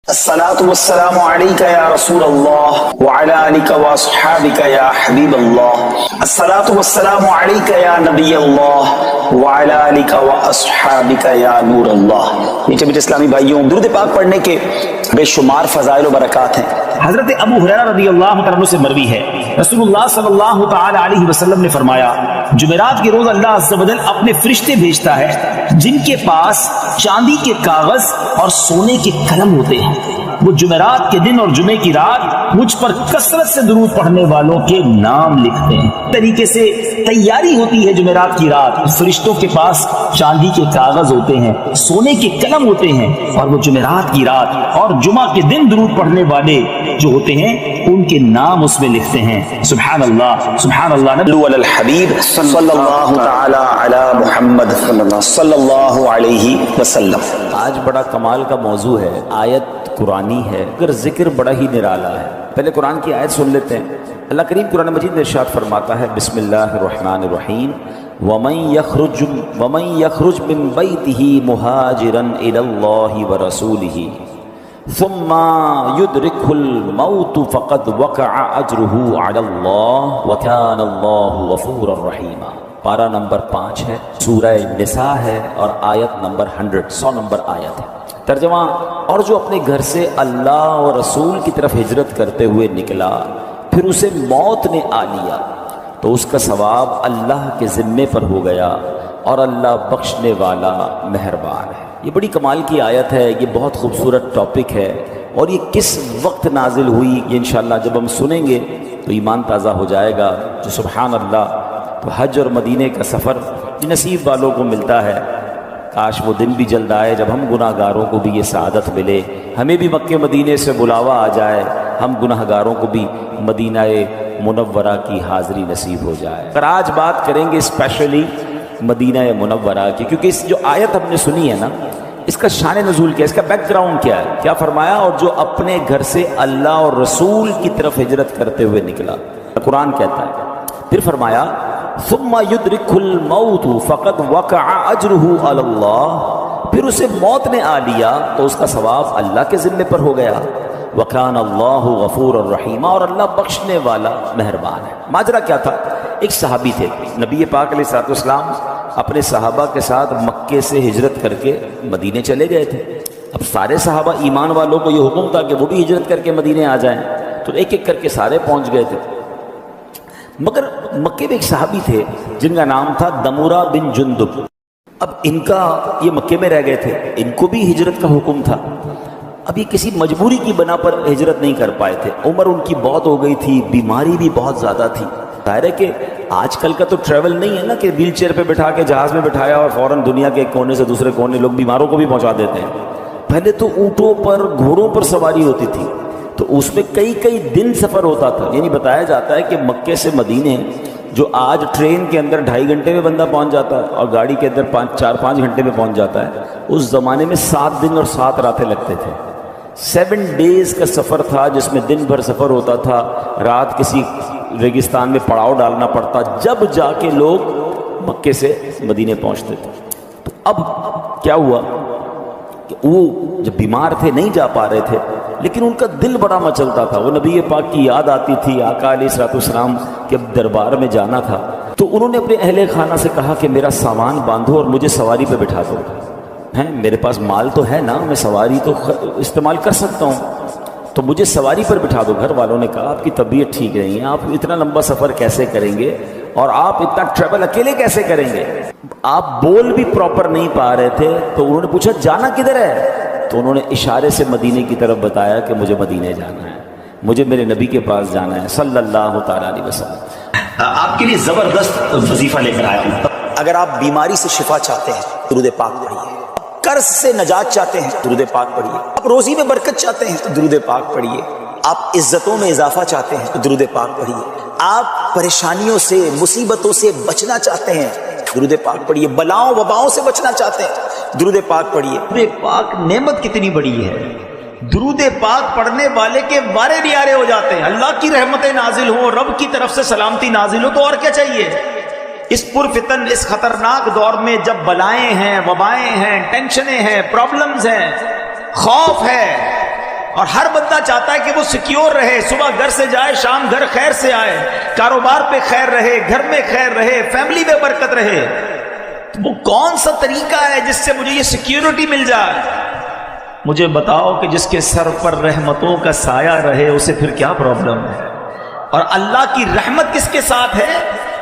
الصلاة والسلام عليك يا رسول الله وعلى آلك وأصحابك يا حبيب الله. الصلاة والسلام عليك يا نبي الله وعلى آلك وأصحابك يا نور اللہ. میٹھے میٹھے اسلامی بھائیوں، درود پاک پڑھنے کے بے شمار فضائل و برکات ہیں. حضرت ابو ہریرہ رضی اللہ تعالیٰ عنہ سے مروی ہے، رسول اللہ صلی اللہ تعالی علیہ وسلم نے فرمایا، جمعرات کے روز اللہ عز و جل اپنے فرشتے بھیجتا ہے جن کے پاس چاندی کے کاغذ اور سونے کے قلم ہوتے ہیں. وہ جمعرات کے دن اور جمعے کی رات مجھ پر کثرت سے درود پڑھنے والوں کے نام لکھتے ہیں. طریقے سے تیاری ہوتی ہے جمعرات کی رات، فرشتوں کے پاس چاندی کے کاغذ ہوتے ہیں، سونے کے قلم ہوتے ہیں، اور وہ جمعرات کی رات اور جمعہ کے دن درود پڑھنے والے جو ہوتے ہیں ان کے نام اس میں لکھتے ہیں. سبحان اللہ سبحان اللہ. نبی علی الحبیب صلی اللہ تعالی علی محمد صلی اللہ علیہ وسلم. آج بڑا کمال کا موضوع ہے، آیت قرآنی ہے مگر ذکر بڑا ہی نرالا ہے. پہلے قرآن کی آیت سن لیتے ہیں. اللہ کریم قرآن مجید میں ارشاد فرماتا ہے، بسم اللہ الرحمن الرحیم، وَمَن يَخْرُجْ مِن بَيْتِهِ مُهَاجِرًا إِلَى اللَّهِ وَرَسُولِهِ ثُمَّ يُدْرِكْهُ الْمَوْتُ فَقَدْ وَقَعَ أَجْرُهُ عَلَى اللَّهِ وَكَانَ اللَّهُ غَفُورًا رَحِيمًا. پارہ نمبر 5 ہے، سورہ نساء ہے اور آیت نمبر 100 نمبر آیت ہے. ترجمہ، اور جو اپنے گھر سے اللہ اور رسول کی طرف ہجرت کرتے ہوئے نکلا پھر اسے موت نے آ لیا تو اس کا ثواب اللہ کے ذمے پر ہو گیا اور اللہ بخشنے والا مہربان ہے. یہ بڑی کمال کی آیت ہے، یہ بہت خوبصورت ٹاپک ہے، اور یہ کس وقت نازل ہوئی یہ انشاءاللہ جب ہم سنیں گے تو ایمان تازہ ہو جائے گا. جو سبحان اللہ، تو حج اور مدینے کا سفر نصیب والوں کو ملتا ہے. کاش وہ دن بھی جلد آئے جب ہم گناہ گاروں کو بھی یہ سعادت ملے، ہمیں بھی مکہ مدینے سے بلاوا آ جائے، ہم گناہ گاروں کو بھی مدینہ منورہ کی حاضری نصیب ہو جائے. پر آج بات کریں گے اسپیشلی مدینہ منورہ کی، کیونکہ اس جو آیت ہم نے سنی ہے نا، اس کا شان نزول کیا ہے، اس کا بیک گراؤنڈ کیا ہے. کیا فرمایا؟ اور جو اپنے گھر سے اللہ اور رسول کی طرف ہجرت کرتے ہوئے نکلا. قرآن کہتا ہے، پھر فرمایا ثم يدرك الموت فقد وقع اجره على اللہ، پھر اسے موت نے آ لیا تو اس کا ثواب اللہ کے ذمے پر ہو گیا. وکان اللہ غفور الرحیم، اور اللہ بخشنے والا مہربان ہے. ماجرا کیا تھا؟ ایک صحابی تھے، نبی پاک علیہ الصلوۃ والسلام اپنے صحابہ کے ساتھ مکے سے ہجرت کر کے مدینے چلے گئے تھے. اب سارے صحابہ ایمان والوں کو یہ حکم تھا کہ وہ بھی ہجرت کر کے مدینے آ جائیں، تو ایک ایک کر کے سارے پہنچ گئے تھے. مگر مکے میں ایک صحابی تھے جن کا نام تھا دمورہ بن جندب. اب ان کا یہ مکے میں رہ گئے تھے، ان کو بھی ہجرت کا حکم تھا. اب یہ کسی مجبوری کی بنا پر ہجرت نہیں کر پائے تھے، عمر ان کی بہت ہو گئی تھی، بیماری بھی بہت زیادہ تھی. ظاہر ہے کہ آج کل کا تو ٹریول نہیں ہے نا کہ ویل چیئر پہ بٹھا کے جہاز میں بٹھایا اور فوراً دنیا کے ایک کونے سے دوسرے کونے لوگ بیماروں کو بھی پہنچا دیتے ہیں. پہلے تو اونٹوں پر گھوڑوں پر سواری ہوتی تھی، تو اس میں کئی دن سفر ہوتا تھا. یعنی بتایا جاتا ہے کہ مکے سے مدینے جو آج ٹرین کے اندر 2.5 گھنٹے میں بندہ پہنچ جاتا ہے اور گاڑی کے اندر 4-5 گھنٹے میں پہنچ جاتا ہے، اس زمانے میں 7 دن اور 7 راتیں لگتے تھے. 7 ڈیز کا سفر تھا جس میں دن بھر سفر ہوتا تھا، رات کسی ریگستان میں پڑاؤ ڈالنا پڑتا، جب جا کے لوگ مکے سے مدینے پہنچتے تھے. تو اب کیا ہوا کہ وہ جب بیمار تھے نہیں جا پا رہے تھے، لیکن ان کا دل بڑا مچلتا تھا. وہ نبی پاک کی یاد آتی تھی، آقا علیہ الصلوۃ والسلام کے دربار میں جانا تھا. تو انہوں نے اپنے اہل خانہ سے کہا کہ میرا سامان باندھو اور مجھے سواری پہ بٹھا دو. میرے پاس مال تو ہے نا، میں سواری تو استعمال کر سکتا ہوں، تو مجھے سواری پر بٹھا دو. گھر والوں نے کہا آپ کی طبیعت ٹھیک نہیں ہے، آپ اتنا لمبا سفر کیسے کریں گے، اور آپ اتنا ٹریول اکیلے کیسے کریں گے؟ آپ بول بھی پراپر نہیں پا رہے تھے. تو انہوں نے پوچھا جانا کدھر ہے؟ تو انہوں نے اشارے سے مدینے کی طرف بتایا کہ مجھے مدینے جانا ہے، مجھے میرے نبی کے پاس جانا ہے صلی اللہ تعالیٰ علیہ وسلم. آپ کے لیے زبردست وظیفہ لے کر آیا ہوں. اگر آپ بیماری سے شفا چاہتے ہیں درود پاک پڑھیے، قرض سے نجات چاہتے ہیں درود پاک پڑھیے، آپ روزی میں برکت چاہتے ہیں تو درود پاک پڑھیے، آپ عزتوں میں اضافہ چاہتے ہیں تو درود پاک پڑھیے، آپ پریشانیوں سے مصیبتوں سے بچنا چاہتے ہیں درود پاک پڑھیے، بلاؤں وباؤں سے بچنا چاہتے ہیں درود پاک پڑھیے. درود پاک نعمت کتنی بڑی ہے، درود پاک پڑھنے والے کے وارے نیارے ہو جاتے ہیں. اللہ کی رحمتیں نازل ہوں، رب کی طرف سے سلامتی نازل ہو، تو اور کیا چاہیے؟ اس پرفتن اس خطرناک دور میں جب بلائیں ہیں، وبائیں ہیں، ٹینشنیں ہیں، پرابلمز ہیں، خوف ہے، اور ہر بندہ چاہتا ہے کہ وہ سیکیور رہے، صبح گھر سے جائے شام گھر خیر سے آئے، کاروبار پہ خیر رہے، گھر میں خیر رہے، فیملی میں برکت رہے۔ تو وہ کون سا طریقہ ہے جس سے مجھے یہ سیکیورٹی مل جائے؟ مجھے بتاؤ کہ جس کے سر پر رحمتوں کا سایہ رہے اسے پھر کیا پرابلم ہے؟ اور اللہ کی رحمت کس کے ساتھ ہے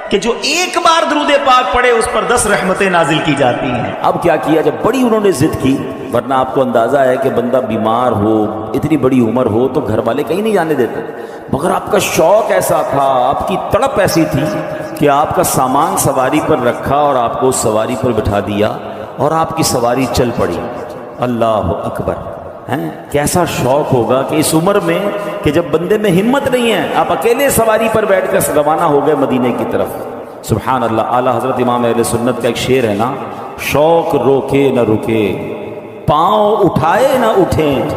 کہ جو ایک بار درود پاک پڑھے اس پر 10 رحمتیں نازل کی جاتی ہیں۔ اب کیا کیا، جب بڑی انہوں نے ضد کی، ورنہ آپ کو اندازہ ہے کہ بندہ بیمار ہو، اتنی بڑی عمر ہو تو گھر والے کہیں نہیں جانے دیتے، مگر آپ کا شوق ایسا تھا، آپ کی تڑپ ایسی تھی کہ آپ کا سامان سواری پر رکھا اور آپ کو اس سواری پر بٹھا دیا اور آپ کی سواری چل پڑی۔ اللہ اکبر! ہیں کیسا شوق ہوگا کہ اس عمر میں کہ جب بندے میں ہمت نہیں ہے، آپ اکیلے سواری پر بیٹھ کر روانہ ہو گئے مدینے کی طرف۔ سبحان اللہ! اعلیٰ حضرت امام اہل سنت کا ایک شعر ہے نا، شوق روکے نہ رکے، پاؤں اٹھائے نہ اٹھیں،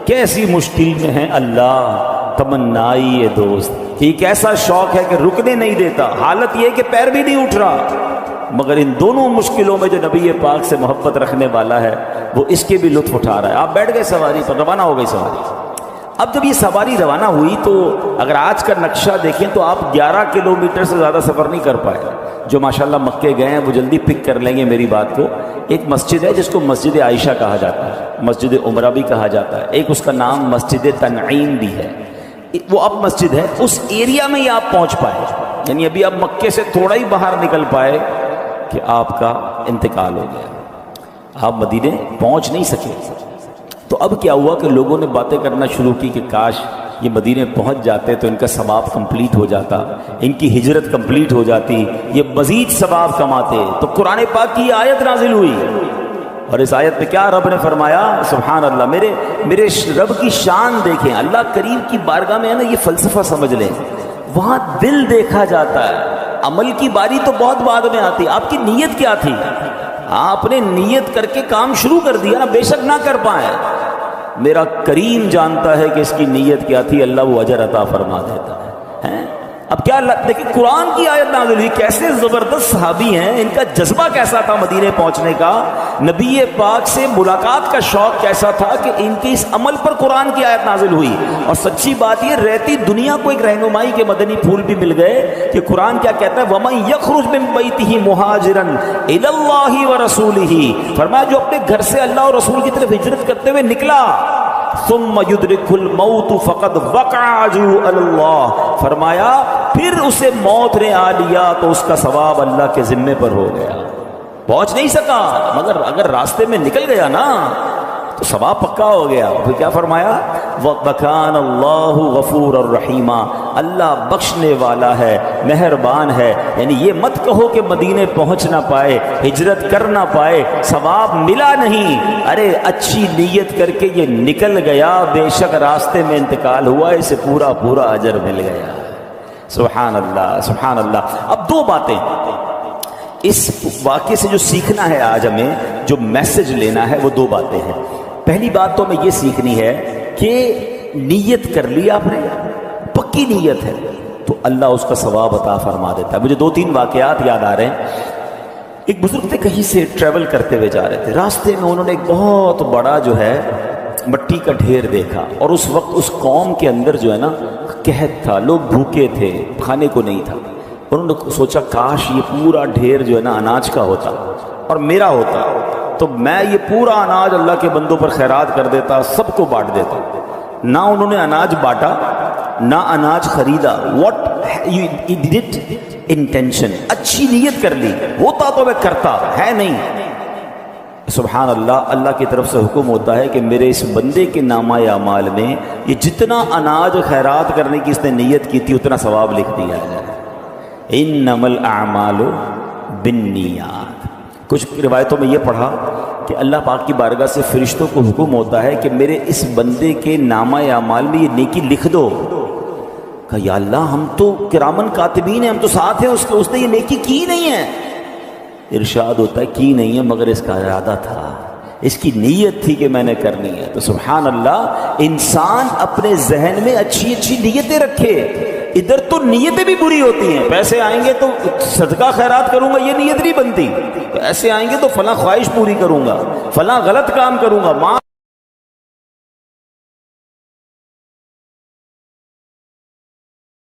کیسی مشکل میں ہے اللہ تمنائی اے دوست۔ یہ کیسا شوق ہے کہ رکنے نہیں دیتا، حالت یہ کہ پیر بھی نہیں اٹھ رہا، مگر ان دونوں مشکلوں میں جو نبی پاک سے محبت رکھنے والا ہے وہ اس کے بھی لطف اٹھا رہا ہے۔ آپ بیٹھ گئے سواری پر، روانہ ہو گئی سواری۔ اب جب یہ سواری روانہ ہوئی تو اگر آج کا نقشہ دیکھیں تو آپ 11 کلومیٹر سے زیادہ سفر نہیں کر پائے۔ جو ماشاءاللہ مکے گئے ہیں وہ جلدی پک کر لیں گے میری بات کو۔ ایک مسجد ہے جس کو مسجد عائشہ کہا جاتا ہے، مسجد عمرہ بھی کہا جاتا ہے، ایک اس کا نام مسجد تنعیم بھی ہے، وہ اب مسجد ہے۔ اس ایریا میں ہی آپ پہنچ پائے، یعنی ابھی آپ مکے سے تھوڑا ہی باہر نکل پائے کہ آپ کا انتقال ہو گیا، آپ مدینے پہنچ نہیں سکے۔ تو اب کیا ہوا کہ لوگوں نے باتیں کرنا شروع کی کہ کاش یہ مدینے پہنچ جاتے تو ان کا ثواب کمپلیٹ ہو جاتا، ان کی ہجرت کمپلیٹ ہو جاتی، یہ مزید ثواب کماتے۔ تو قرآن پاک کی آیت نازل ہوئی اور اس آیت میں کیا رب نے فرمایا؟ سبحان اللہ! میرے رب کی شان دیکھیں، اللہ کریم کی بارگاہ میں ہے نا، یہ فلسفہ سمجھ لیں، وہاں دل دیکھا جاتا ہے، عمل کی باری تو بہت بعد میں آتی۔ آپ کی نیت کیا تھی؟ آپ نے نیت کر کے کام شروع کر دیا نا، بے شک نہ کر پائے، میرا کریم جانتا ہے کہ اس کی نیت کیا تھی، اللہ وہ اجر عطا فرما دیتا ہے۔ اب کیا دیکھیں قرآن کی آیت نازل ہوئی، کیسے زبردست صحابی ہیں، ان کا جذبہ کیسا تھا مدینے پہنچنے کا، نبی پاک سے ملاقات کا شوق کیسا تھا کہ ان کے اس عمل پر قرآن کی آیت نازل ہوئی۔ اور سچی بات یہ رہتی دنیا کو ایک رہنمائی کے مدنی پھول بھی مل گئے کہ قرآن کیا کہتا ہے، وَمَن يَخْرُجْ مِن بَيْتِهِ مُهَاجِرًا إِلَى اللَّهِ وَرَسُولِهِ، فرمایا جو اپنے گھر سے اللہ اور رسول کی طرف ہجرت کرتے ہوئے نکلا، ثم يدرك الموت فقد وقع اجره على اللہ، فرمایا پھر اسے موت نے آ لیا تو اس کا ثواب اللہ کے ذمے پر ہو گیا۔ پہنچ نہیں سکا مگر اگر راستے میں نکل گیا نا تو ثواب پکا ہو گیا۔ پھر کیا فرمایا؟ وَكَانَ اللَّهُ غَفُورًا رَحِيمًا، اللہ بخشنے والا ہے، مہربان ہے۔ یعنی یہ مت کہو کہ مدینے پہنچ نہ پائے، ہجرت کر نہ پائے، ثواب ملا نہیں، ارے اچھی نیت کر کے یہ نکل گیا، بے شک راستے میں انتقال ہوا، اسے پورا پورا اجر مل گیا۔ سبحان اللہ سبحان اللہ۔ اب دو باتیں اس واقعے سے جو سیکھنا ہے، آج ہمیں جو میسج لینا ہے وہ دو باتیں ہیں۔ پہلی بات تو ہمیں یہ سیکھنی ہے کہ نیت کر لی آپ نے، پکی نیت ہے تو اللہ اس کا ثواب عطا فرما دیتا ہے۔ مجھے 2-3 واقعات یاد آ رہے ہیں۔ ایک بزرگ تھے، کہیں سے ٹریول کرتے ہوئے جا رہے تھے، راستے میں انہوں نے ایک بہت بڑا جو ہے مٹی کا ڈھیر دیکھا، اور اس وقت اس قوم کے اندر جو ہے نا قحط تھا، لوگ بھوکے تھے، کھانے کو نہیں تھا۔ انہوں نے سوچا کاش یہ پورا ڈھیر جو ہے نا اناج کا ہوتا اور میرا ہوتا تو میں یہ پورا اناج اللہ کے بندوں پر خیرات کر دیتا، سب کو بانٹ دیتا۔ نہ انہوں نے اناج بانٹا نہ اناج خریدا۔ What you did it intention, اچھی نیت کر لی، ہوتا تو میں کرتا، ہے نہیں۔ سبحان اللہ، اللہ کی طرف سے حکم ہوتا ہے کہ میرے اس بندے کے نامہ اعمال میں یہ جتنا اناج خیرات کرنے کی اس نے نیت کی تھی اتنا ثواب لکھ دیا ہے۔ انما الاعمال بالنیات۔ کچھ روایتوں میں یہ پڑھا کہ اللہ پاک کی بارگاہ سے فرشتوں کو حکم ہوتا ہے کہ میرے اس بندے کے نامہ اعمال میں یہ نیکی لکھ دو۔ کہا یا اللہ ہم تو کرامن کاتبین ہیں، ہم تو ساتھ ہیں اس نے یہ نیکی کی نہیں ہے۔ ارشاد ہوتا ہے کی نہیں ہے مگر اس کا ارادہ تھا، اس کی نیت تھی کہ میں نے کرنی ہے۔ تو سبحان اللہ، انسان اپنے ذہن میں اچھی اچھی نیتیں رکھے۔ ادھر تو نیتیں بھی بری ہوتی ہیں، پیسے آئیں گے تو صدقہ خیرات کروں گا، یہ نیت نہیں بنتی۔ پیسے آئیں گے تو فلاں خواہش پوری کروں گا، فلاں غلط کام کروں گا، ماں